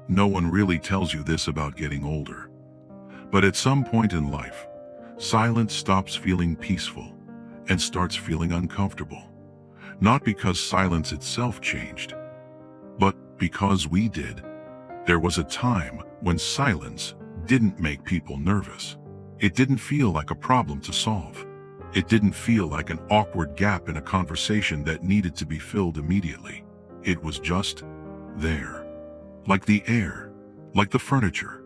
No one really tells you this about getting older. But at some point in life, silence stops feeling peaceful and starts feeling uncomfortable. Not because silence itself changed, but because we did. There was a time when silence didn't make people nervous. It didn't feel like a problem to solve. It didn't feel like an awkward gap in a conversation that needed to be filled immediately. It was just there. Like the air, like the furniture.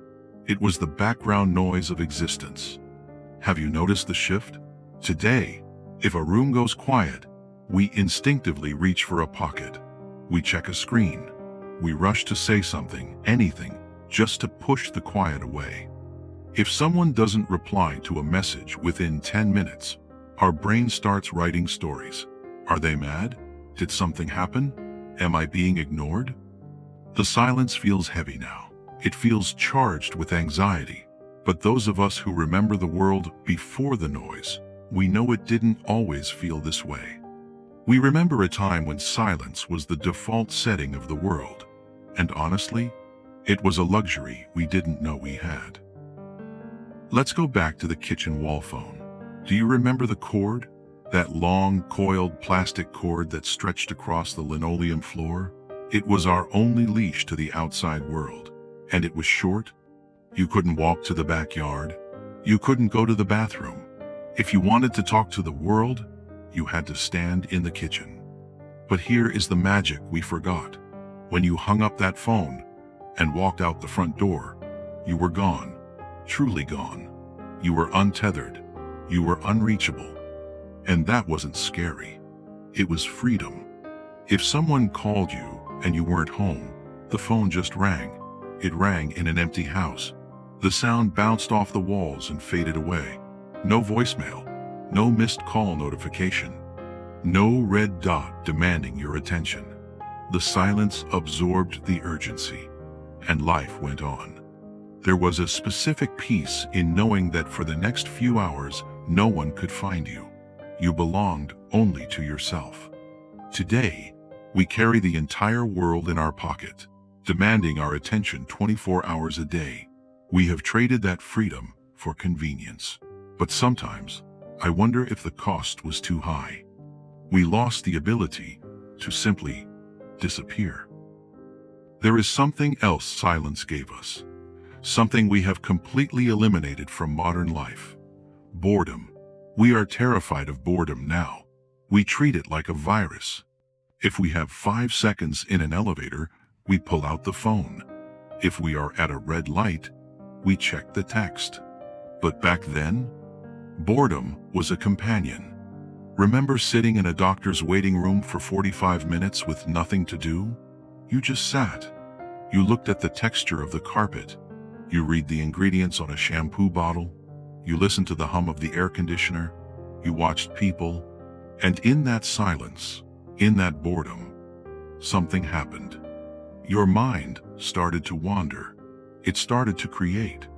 It was the background noise of existence. Have you noticed the shift? Today, if a room goes quiet, we instinctively reach for a pocket. We check a screen. We rush to say something, anything, just to push the quiet away. If someone doesn't reply to a message within 10 minutes, our brain starts writing stories. Are they mad? Did something happen? Am I being ignored? The silence feels heavy now. It feels charged with anxiety. But those of us who remember the world before the noise, we know it didn't always feel this way. We remember a time when silence was the default setting of the world. And honestly, it was a luxury we didn't know we had. Let's go back to the kitchen wall phone. Do you remember the cord? That long, coiled plastic cord that stretched across the linoleum floor? It was our only leash to the outside world. And it was short. You couldn't walk to the backyard. You couldn't go to the bathroom. If you wanted to talk to the world, you had to stand in the kitchen. But here is the magic we forgot. When you hung up that phone and walked out the front door, you were gone, truly gone. You were untethered. You were unreachable. And that wasn't scary. It was freedom. If someone called you and you weren't home, the phone just rang. It rang in an empty house. The sound bounced off the walls and faded away. No voicemail, no missed call notification, no red dot demanding your attention. The silence absorbed the urgency, and life went on. There was a specific peace in knowing that for the next few hours, no one could find you. You belonged only to yourself. Today, we carry the entire world in our pocket, demanding our attention 24 hours a day. We have traded that freedom for convenience. But sometimes, I wonder if the cost was too high. We lost the ability to simply disappear. There is something else silence gave us. Something we have completely eliminated from modern life. Boredom. We are terrified of boredom now. We treat it like a virus. If we have 5 seconds in an elevator, we pull out the phone. If we are at a red light, we check the text. But back then, boredom was a companion. Remember sitting in a doctor's waiting room for 45 minutes with nothing to do? You just sat. You looked at the texture of the carpet. You read the ingredients on a shampoo bottle. You listened to the hum of the air conditioner. You watched people. And in that silence, in that boredom, something happened. Your mind started to wander. It started to create.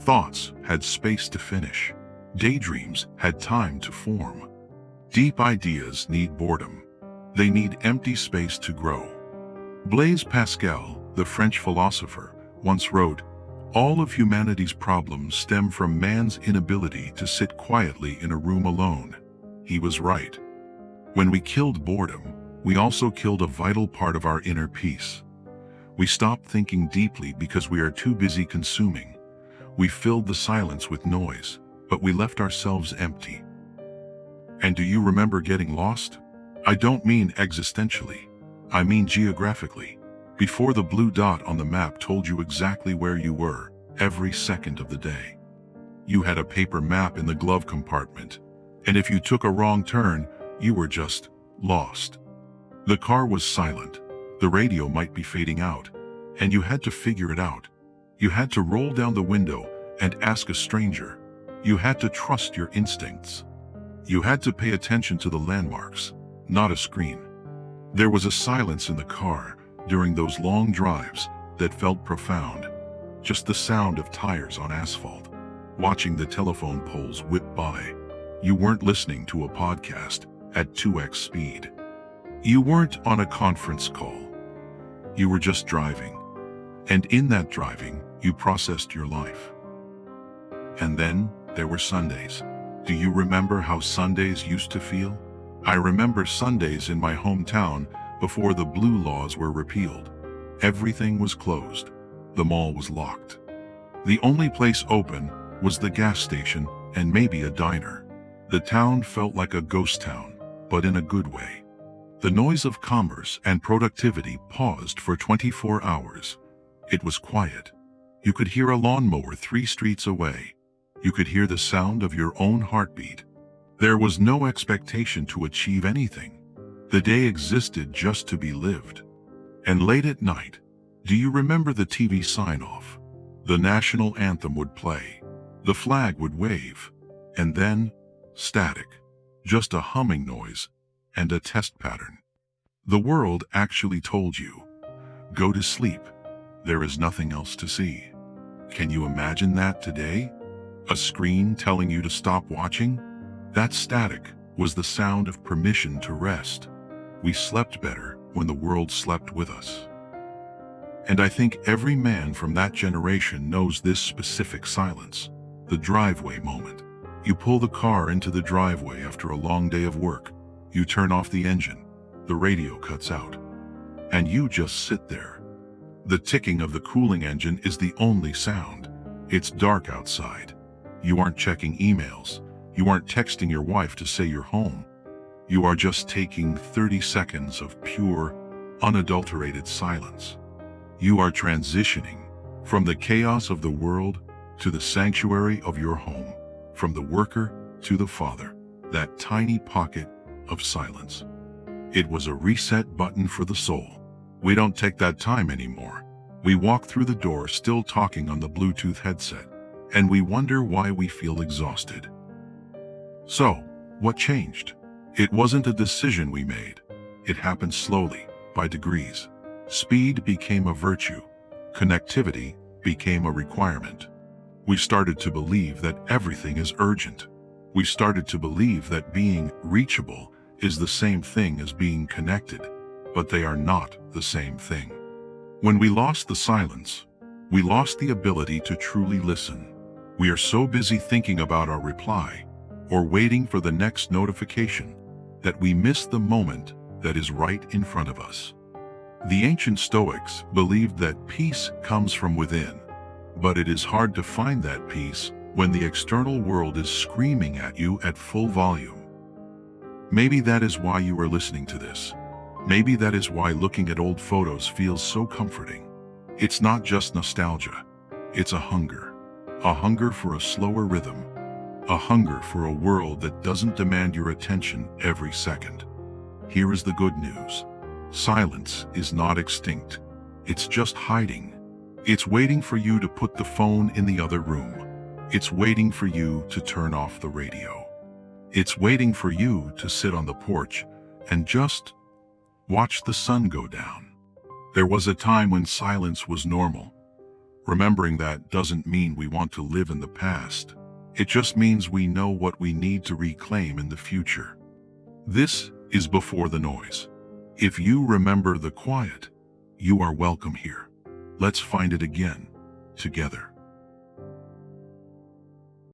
Thoughts had space to finish. Daydreams had time to form. Deep ideas need boredom. They need empty space to grow. Blaise Pascal, the French philosopher, once wrote, "All of humanity's problems stem from man's inability to sit quietly in a room alone." He was right. When we killed boredom, we also killed a vital part of our inner peace. We stopped thinking deeply because we are too busy consuming. We filled the silence with noise, but we left ourselves empty. And do you remember getting lost? I don't mean existentially. I mean geographically. Before the blue dot on the map told you exactly where you were, every second of the day. You had a paper map in the glove compartment, and if you took a wrong turn, you were just lost. The car was silent. The radio might be fading out, and you had to figure it out. You had to roll down the window and ask a stranger. You had to trust your instincts. You had to pay attention to the landmarks, not a screen. There was a silence in the car during those long drives that felt profound. Just the sound of tires on asphalt, watching the telephone poles whip by. You weren't listening to a podcast at 2x speed. You weren't on a conference call. You were just driving. And in that driving, you processed your life. And then there were Sundays. Do you remember how Sundays used to feel? I remember Sundays in my hometown before the blue laws were repealed. Everything was closed. The mall was locked. The only place open was the gas station and maybe a diner. The town felt like a ghost town, but in a good way. The noise of commerce and productivity paused for 24 hours. It was quiet. You could hear a lawnmower 3 streets away. You could hear the sound of your own heartbeat. There was no expectation to achieve anything. The day existed just to be lived. And late at night, do you remember the TV sign-off? The national anthem would play. The flag would wave. And then, static. Just a humming noise and a test pattern. The world actually told you, go to sleep. There is nothing else to see. Can you imagine that today? A screen telling you to stop watching? That static was the sound of permission to rest. We slept better when the world slept with us. And I think every man from that generation knows this specific silence, the driveway moment. You pull the car into the driveway after a long day of work. You turn off the engine. The radio cuts out. And you just sit there. The ticking of the cooling engine is the only sound. It's dark outside. You aren't checking emails. You aren't texting your wife to say you're home. You are just taking 30 seconds of pure, unadulterated silence. You are transitioning from the chaos of the world to the sanctuary of your home, from the worker to the father, that tiny pocket of silence. It was a reset button for the soul. We don't take that time anymore. We walk through the door still talking on the Bluetooth headset, and we wonder why we feel exhausted. So, what changed? It wasn't a decision we made. It happened slowly, by degrees. Speed became a virtue. Connectivity became a requirement. We started to believe that everything is urgent. We started to believe that being reachable is the same thing as being connected, but they are not the same thing. When we lost the silence, we lost the ability to truly listen. We are so busy thinking about our reply or waiting for the next notification that we miss the moment that is right in front of us. The ancient Stoics believed that peace comes from within, but it is hard to find that peace when the external world is screaming at you at full volume. Maybe that is why you are listening to this. Maybe that is why looking at old photos feels so comforting. It's not just nostalgia. It's a hunger for a slower rhythm, a hunger for a world that doesn't demand your attention every second. Here is the good news. Silence is not extinct. It's just hiding. It's waiting for you to put the phone in the other room. It's waiting for you to turn off the radio. It's waiting for you to sit on the porch and just watch the sun go down. There was a time when silence was normal. Remembering that doesn't mean we want to live in the past. It just means we know what we need to reclaim in the future. This is Before the Noise. If you remember the quiet, you are welcome here. Let's find it again, together.